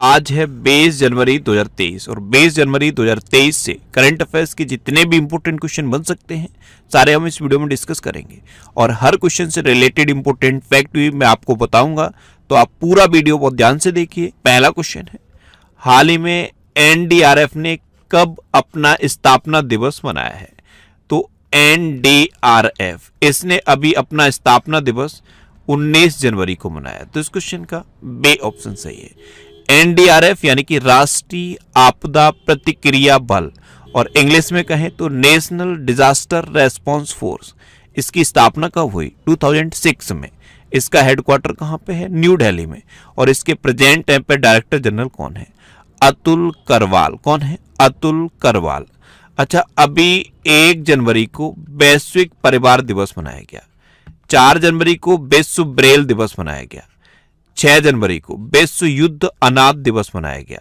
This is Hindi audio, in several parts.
आज है 20 जनवरी 2023 और 20 जनवरी 2023 से करंट अफेयर्स के जितने भी इंपॉर्टेंट क्वेश्चन बन सकते हैं सारे हम इस वीडियो में डिस्कस करेंगे और हर क्वेश्चन से रिलेटेड इंपॉर्टेंट फैक्ट भी मैं आपको बताऊंगा, तो आप पूरा वीडियो बहुत ध्यान से देखिए। पहला क्वेश्चन है, हाल ही में एनडीआरएफ ने कब अपना स्थापना दिवस मनाया है? तो एनडीआरएफ इसने अभी अपना स्थापना दिवस 19 जनवरी को मनाया, तो इस क्वेश्चन का बे ऑप्शन सही है। एनडीआरएफ यानी कि राष्ट्रीय आपदा प्रतिक्रिया बल और इंग्लिश में कहें तो नेशनल डिजास्टर रेस्पॉन्स फोर्स, इसकी स्थापना कब हुई? 2006 में। इसका हेडक्वार्टर कहां पे है? न्यू दिल्ली में। और इसके प्रेजेंट टाइम पे डायरेक्टर जनरल कौन है? अतुल करवाल। कौन है? अतुल करवाल। अच्छा, अभी 1 जनवरी को वैश्विक परिवार दिवस मनाया गया, 4 जनवरी को विश्व ब्रेल दिवस मनाया गया, 6 जनवरी को विश्व युद्ध अनाथ दिवस मनाया गया,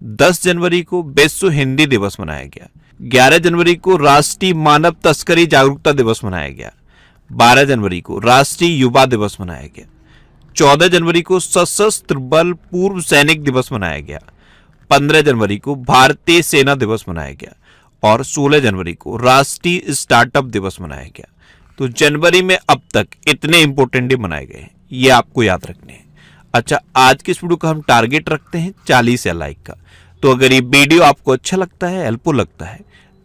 10 जनवरी को विश्व हिंदी दिवस मनाया गया, 11 जनवरी को राष्ट्रीय मानव तस्करी जागरूकता दिवस मनाया गया, 12 जनवरी को राष्ट्रीय युवा दिवस मनाया गया, 14 जनवरी को सशस्त्र बल पूर्व सैनिक दिवस मनाया गया, 15 जनवरी को भारतीय सेना दिवस मनाया गया और 16 जनवरी को राष्ट्रीय स्टार्टअप दिवस मनाया गया। तो जनवरी में अब तक इतने इंपॉर्टेंट डे मनाए गए हैं, ये आपको याद रखने हैं। अच्छा, आज की इस वीडियो का हम टारगेट रखते हैं 40 या लाइक का, तो अगर ये वीडियो आपको अच्छा लगता है, हेल्पफुल लगता है,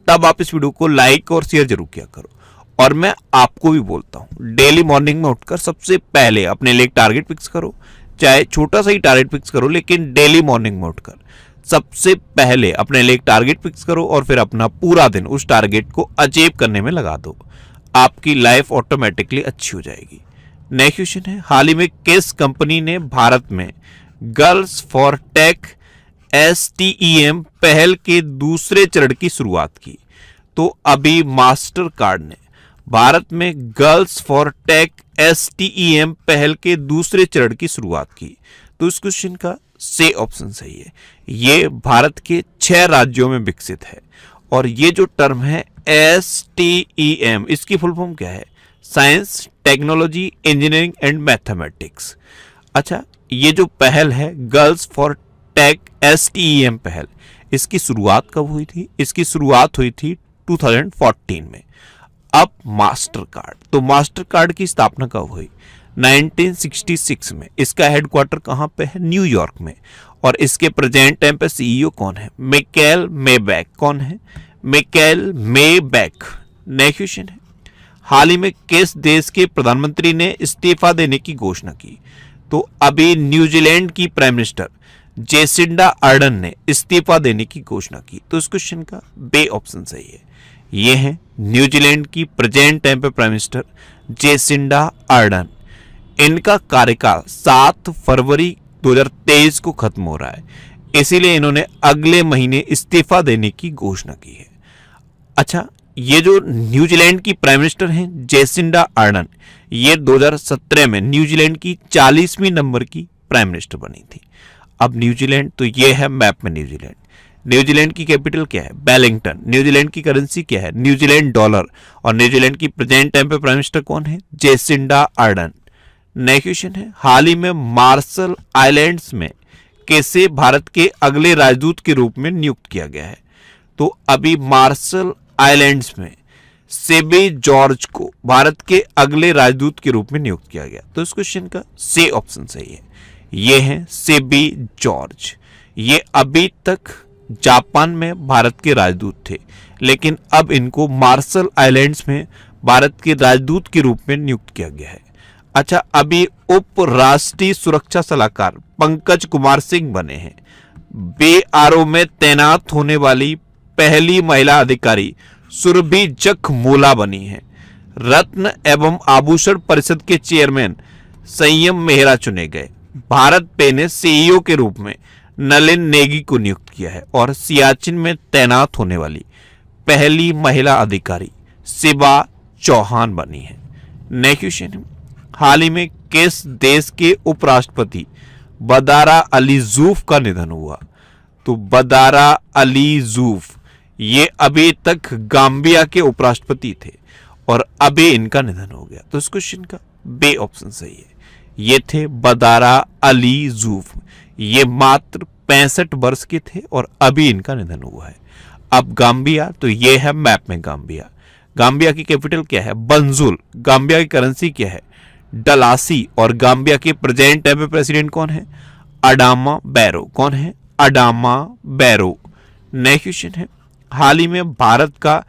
तब आप इस वीडियो को लाइक और शेयर जरूर किया करो। और मैं आपको भी बोलता हूँ, डेली मॉर्निंग में उठकर सबसे पहले अपने लिए एक टारगेट फिक्स करो, चाहे छोटा सा ही टारगेट फिक्स करो, लेकिन डेली मॉर्निंग में उठकर सबसे पहले अपने लिए एक टारगेट फिक्स करो और फिर अपना पूरा दिन उस टारगेट को अचीव करने में लगा दो। आपकी लाइफ ऑटोमेटिकली अच्छी हो जाएगी। नेक्स्ट क्वेश्चन है, हाल ही में किस कंपनी ने भारत में गर्ल्स फॉर टेक STEM पहल के दूसरे चरण की शुरुआत की? तो अभी मास्टर कार्ड ने भारत में गर्ल्स फॉर टेक STEM पहल के दूसरे चरण की शुरुआत की, तो इस क्वेश्चन का से ऑप्शन सही है। ये भारत के 6 राज्यों में विकसित है और ये जो टर्म है STEM, इसकी फुल फॉर्म क्या है? Science, technology, engineering and mathematics. अच्छा, ये जो पहल है गर्ल्स फॉर टेक STEM पहल, इसकी शुरुआत कब हुई थी? इसकी शुरुआत हुई थी 2014 में। अब मास्टर कार्ड, तो मास्टर कार्ड की स्थापना कब हुई? 1966 में। इसका हेडक्वार्टर कहां पे है? न्यूयॉर्क में। और इसके प्रेजेंट टाइम पे CEO कौन है? Mikel Maybach. कौन है? Mikel Maybach. नेक्स्ट क्वेश्चन है, हाल ही में किस देश के प्रधानमंत्री ने इस्तीफा देने की घोषणा की? तो अभी न्यूजीलैंड की प्राइम मिनिस्टर जेसिंडा अर्डन ने इस्तीफा देने की घोषणा की, तो इस क्वेश्चन का बे ऑप्शन सही है। ये है न्यूजीलैंड की प्रेजेंट टाइम पे प्राइम मिनिस्टर जेसिंडा अर्डन। इनका कार्यकाल 7 फरवरी 2023 को खत्म हो रहा है, इसीलिए इन्होंने अगले महीने इस्तीफा देने की घोषणा की है। अच्छा, ये जो न्यूजीलैंड की प्राइम मिनिस्टर हैं जेसिंडा अर्डन, ये 2017 में न्यूजीलैंड की 40वीं नंबर की प्राइम मिनिस्टर बनी थी। अब न्यूजीलैंड, तो ये है मैप में न्यूजीलैंड। न्यूजीलैंड की कैपिटल क्या है? वेलिंगटन। न्यूजीलैंड की करेंसी क्या है? New Zealand dollar. और न्यूजीलैंड की प्रेजेंट टाइम पे प्राइम मिनिस्टर कौन है? Jacinda Ardern. नेक्स्ट क्वेश्चन है, हाल ही में मार्शल आइलैंड्स में किसे भारत के अगले राजदूत के रूप में नियुक्त किया गया है? तो अभी मार्शल आइलैंड्स में सेबी जॉर्ज को भारत के अगले राजदूत के रूप में नियुक्त किया गया, तो इस क्वेश्चन का से ऑप्शन सही है। ये है सेबी जॉर्ज। ये अभी तक जापान में भारत के राजदूत थे, लेकिन अब इनको मार्शल आइलैंड्स में भारत के राजदूत के रूप में नियुक्त किया गया है। अच्छा, अभी उप राष्ट्रीय सुरक्षा सलाहकार पंकज कुमार सिंह बने हैं। BRO में तैनात होने वाली पहली महिला अधिकारी सुरभि जखमोला बनी है। रत्न एवं आभूषण परिषद के चेयरमैन संयम मेहरा चुने गए। भारत पे ने CEO के रूप में नलिन नेगी को नियुक्त किया है और सियाचिन में तैनात होने वाली पहली महिला अधिकारी शिवा चौहान बनी है। नेक्स्ट क्वेश्चन है, हाल ही में किस देश के उपराष्ट्रपति बदारा अली जूफ का निधन हुआ? तो बदारा अली जूफ ये अभी तक गाम्बिया के उपराष्ट्रपति थे और अभी इनका निधन हो गया, तो इस क्वेश्चन का बे ऑप्शन सही है। ये थे बदारा अली जूफ। ये मात्र 65 वर्ष के थे और अभी इनका निधन हुआ है। अब गाम्बिया, तो ये है मैप में गाम्बिया। गाम्बिया की कैपिटल क्या है? बंजुल। गाम्बिया की करेंसी क्या है? डलासी। और गाम्बिया के प्रेजेंट टाइम पे प्रेसिडेंट कौन है? अडामा बैरो। कौन है? अडामा बैरो। नेक्स्ट क्वेश्चन है, हाल ही में भारत का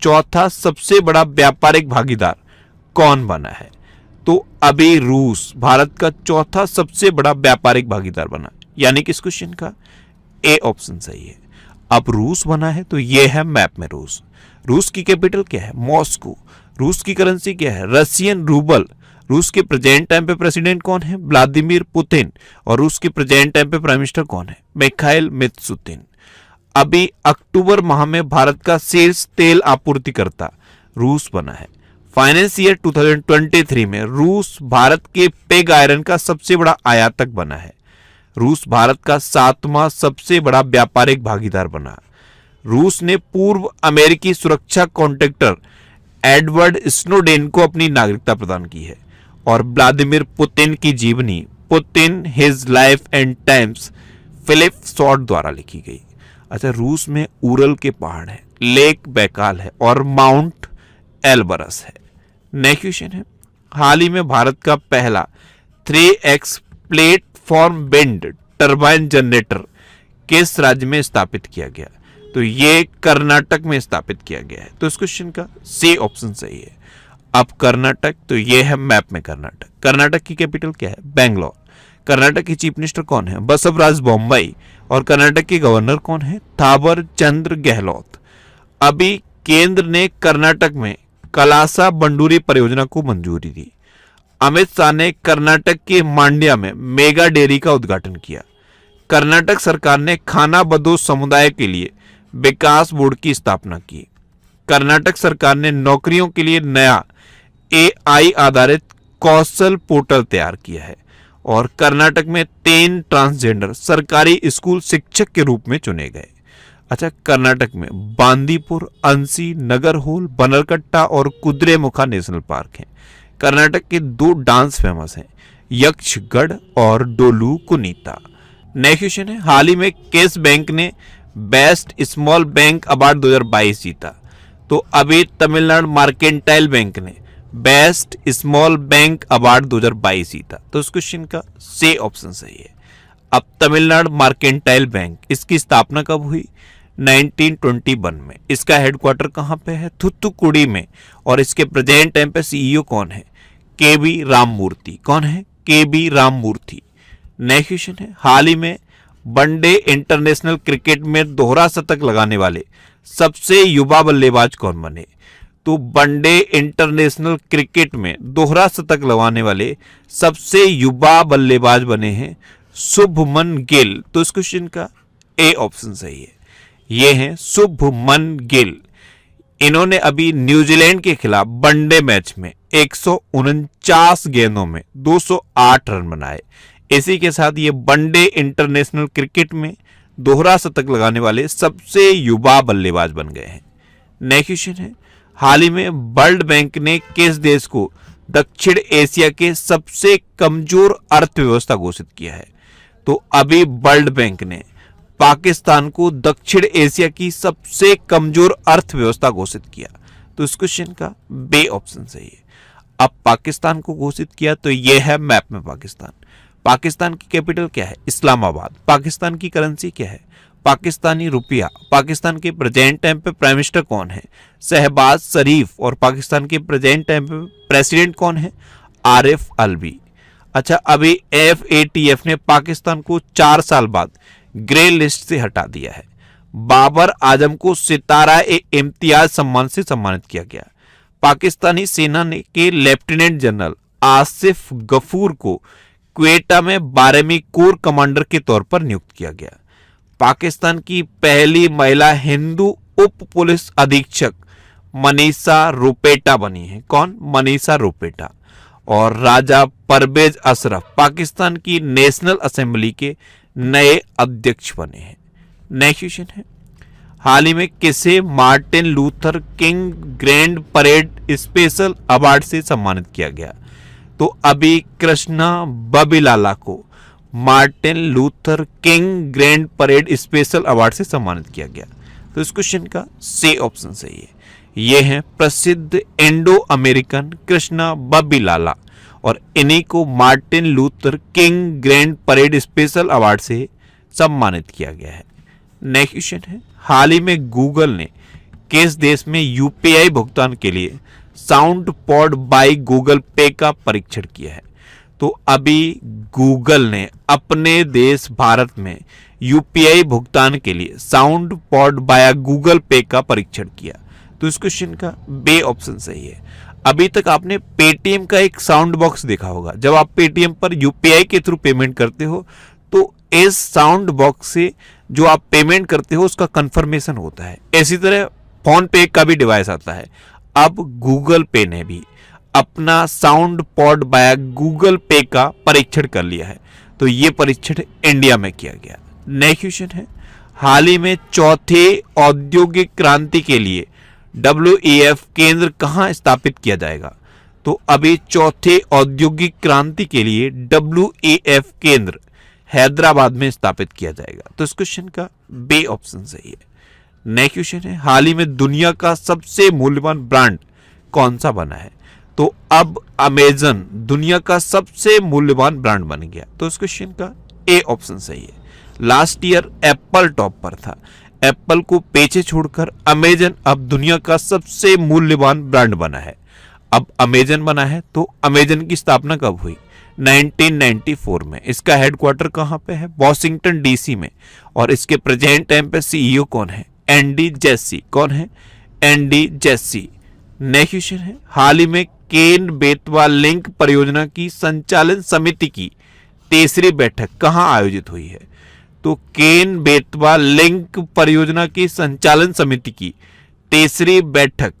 चौथा सबसे बड़ा व्यापारिक भागीदार कौन बना है? तो अभी रूस भारत का चौथा सबसे बड़ा व्यापारिक भागीदार बना, यानी कि इस क्वेश्चन का ए ऑप्शन सही है। अब रूस बना है तो ये है मैप में रूस। रूस की कैपिटल क्या है? मॉस्को। रूस की करेंसी क्या है? Russian rouble. रूस के प्रेजेंट टाइम पे प्रेसिडेंट कौन है? Vladimir Putin. और रूस के प्रेजेंट टाइम पे प्राइम मिनिस्टर कौन है? मिखाइल मित्सुतिन। अभी अक्टूबर माह में भारत का शीर्ष तेल आपूर्तिकर्ता रूस बना है। फाइनेंस ईयर 2023 में रूस भारत के पिग आयरन का सबसे बड़ा आयातक बना है। रूस भारत का 7वां सबसे बड़ा व्यापारिक भागीदार बना। रूस ने पूर्व अमेरिकी सुरक्षा कॉन्ट्रैक्टर एडवर्ड स्नोडेन को अपनी नागरिकता प्रदान की है। और व्लादिमीर पुतिन की जीवनी Putin his life and times Philip Short द्वारा लिखी गई। अच्छा, रूस में उरल के पहाड़ है, लेक बैकाल है और माउंट एल्बरस है। नेक्स्ट क्वेश्चन है, हाल ही में भारत का पहला 3x platform wind turbine generator किस राज्य में स्थापित किया गया? तो ये कर्नाटक में स्थापित किया गया है। तो इस क्वेश्चन का सी ऑप्शन सही है। अब कर्नाटक, तो ये है मैप में कर्नाटक। कर्नाटक की कैपिटल क्या है? बेंगलोर। कर्नाटक के चीफ मिनिस्टर कौन है? बसवराज बोम्मई। और कर्नाटक के गवर्नर कौन है? थावर चंद्र गहलोत। अभी केंद्र ने कर्नाटक में कलासा बंडूरी परियोजना को मंजूरी दी। अमित शाह ने कर्नाटक के मांड्या में मेगा डेयरी का उद्घाटन किया। कर्नाटक सरकार ने खाना बदोश समुदाय के लिए विकास बोर्ड की स्थापना की। कर्नाटक सरकार ने नौकरियों के लिए नया AI आधारित कौशल पोर्टल तैयार किया है। और कर्नाटक में 3 ट्रांसजेंडर सरकारी स्कूल शिक्षक के रूप में चुने गए। अच्छा, कर्नाटक में बांदीपुर, अंसी, नगरहोल, बनरकट्टा और कुद्रेमुखा नेशनल पार्क हैं। कर्नाटक के 2 डांस फेमस हैं, यक्षगढ़ और डोलू कुनीता। नेक्स्ट क्वेश्चन है, हाल ही में किस बैंक ने बेस्ट स्मॉल बैंक अवार्ड 2022 जीता? तो अभी तमिलनाडु मार्केंटाइल बैंक ने बेस्ट स्मॉल बैंक अवार्ड 2022 जीता। तो इस क्वेश्चन का सी ऑप्शन सही है। अब तमिलनाडु मार्केंटाइल बैंक, इसकी स्थापना कब हुई? 1921 में। इसका हेडक्वार्टर कहां पे है? थुत्तुकुडी में। और इसके प्रेजेंट टाइम पे CEO कौन है? KB राममूर्ति। कौन है? KB राममूर्ति। नेक्स्ट क्वेश्चन है, हाल ही में वनडे इंटरनेशनल क्रिकेट में दोहरा शतक लगाने वाले सबसे युवा बल्लेबाज कौन बने? तो वनडे इंटरनेशनल क्रिकेट में दोहरा शतक लगाने वाले सबसे युवा बल्लेबाज बने हैं शुभमन गिल। तो इस क्वेश्चन का ए ऑप्शन सही है। ये हैं शुभमन गिल। इन्होंने अभी न्यूजीलैंड के खिलाफ वनडे मैच में 149 गेंदों में 208 रन बनाए। इसी के साथ ये वनडे इंटरनेशनल क्रिकेट में दोहरा शतक लगाने वाले सबसे युवा बल्लेबाज बन गए हैं। नेक्स्ट क्वेश्चन है, हाल ही में वर्ल्ड बैंक ने किस देश को दक्षिण एशिया के सबसे कमजोर अर्थव्यवस्था घोषित किया है? तो अभी वर्ल्ड बैंक ने पाकिस्तान को दक्षिण एशिया की सबसे कमजोर अर्थव्यवस्था घोषित किया। तो इस क्वेश्चन का बी ऑप्शन सही है। अब पाकिस्तान को घोषित किया तो यह है मैप में पाकिस्तान। पाकिस्तान की कैपिटल क्या है? इस्लामाबाद। पाकिस्तान की करेंसी क्या है? पाकिस्तानी रुपया। पाकिस्तान के प्रेजेंट टाइम पे प्राइम मिनिस्टर कौन है? शहबाज शरीफ। और पाकिस्तान के प्रेजेंट टाइम पे प्रेसिडेंट कौन है? आरिफ अलवी। अच्छा, अभी FATF ने पाकिस्तान को 4 साल बाद ग्रे लिस्ट से हटा दिया है। बाबर आजम को सितारा-ए-इम्तियाज सम्मान से सम्मानित किया गया। पाकिस्तानी सेना ने के लेफ्टिनेंट जनरल आसिफ गफूर को क्वेटा में 12वीं कोर कमांडर के तौर पर नियुक्त किया गया। पाकिस्तान की पहली महिला हिंदू उप पुलिस अधीक्षक मनीषा रोपेटा बनी है। कौन? मनीषा रोपेटा। और राजा परवेज अशरफ पाकिस्तान की नेशनल असेंबली के नए अध्यक्ष बने हैं। नेक्स्ट क्वेश्चन है, हाल ही में किसे Martin Luther king grand parade special award से सम्मानित किया गया? तो अभी कृष्णा बबिलाला को Martin Luther king grand parade special award से सम्मानित किया गया? तो इस क्वेश्चन का सी ऑप्शन सही है। ये हैं प्रसिद्ध इंडो अमेरिकन कृष्णा बबिलाला और इन्हीं को Martin Luther king grand parade special award से सम्मानित किया गया है। नेक्स्ट क्वेश्चन है, हाल ही में गूगल ने किस देश में यूपीआई भुगतान के लिए साउंड पॉड बाय गूगल पे का परीक्षण किया है? तो अभी गूगल ने अपने देश भारत में यूपीआई भुगतान के लिए साउंड पॉड बाय गूगल पे का परीक्षण किया। तो इस क्वेश्चन का बी ऑप्शन सही है। अभी तक आपने पेटीएम का एक साउंड बॉक्स देखा होगा। जब आप पेटीएम पर यूपीआई के थ्रू पेमेंट करते हो तो इस साउंड बॉक्स से जो आप पेमेंट करते हो उसका कंफर्मेशन होता है। इसी तरह फोन पे का भी डिवाइस आता है। अब गूगल पे ने भी अपना साउंड पॉड बाय गूगल पे का परीक्षण कर लिया है। तो ये परीक्षण इंडिया में किया गया। नेक्स्ट क्वेश्चन है, हाल ही में चौथे औद्योगिक क्रांति के लिए WEF केंद्र कहां स्थापित किया जाएगा? तो अभी चौथे औद्योगिक क्रांति के लिए WEF केंद्र हैदराबाद में स्थापित किया जाएगा। तो इस क्वेश्चन का बी ऑप्शन सही है। नेक्स्ट क्वेश्चन है, हाल ही में दुनिया का सबसे मूल्यवान ब्रांड कौन सा बना है? तो अब अमेजन दुनिया का सबसे मूल्यवान ब्रांड बन गया। तो इस क्वेश्चन का ए ऑप्शन सही है। लास्ट ईयर एप्पल टॉप पर था। एप्पल को पीछे छोड़कर अमेजन अब दुनिया का सबसे मूल्यवान ब्रांड बना है। अब अमेजन बना है तो अमेजन की स्थापना कब हुई? 1994 में। इसका हेडक्वार्टर कहां पे है? वॉशिंगटन डीसी में। और इसके प्रेजेंट टाइम पे सीईओ कौन है? Andy Jassy. कौन है? Andy Jassy. नेक्स्ट क्वेश्चन है, हाल ही में केन बेतवा लिंक परियोजना की संचालन समिति की तीसरी बैठक कहां आयोजित हुई है? तो केन बेतवा लिंक परियोजना की संचालन समिति की तीसरी बैठक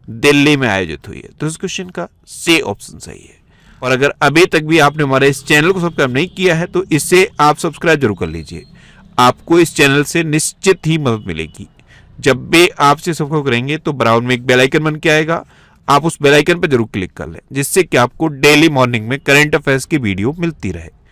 दिल्ली में आयोजित हुई है। तो इस क्वेश्चन का सी ऑप्शन सही है। और अगर अभी तक भी आपने हमारे इस चैनल को सब्सक्राइब नहीं किया है तो इसे आप सब्सक्राइब जरूर कर लीजिए। आपको इस चैनल से निश्चित ही मदद मिलेगी। जब भी आपसे सब्सक्राइब करेंगे तो बराबर में एक बेल आइकन बन के आएगा, आप उस बेल आइकन पर जरूर क्लिक कर लें, जिससे कि आपको डेली मॉर्निंग में करंट अफेयर्स की वीडियो मिलती रहे।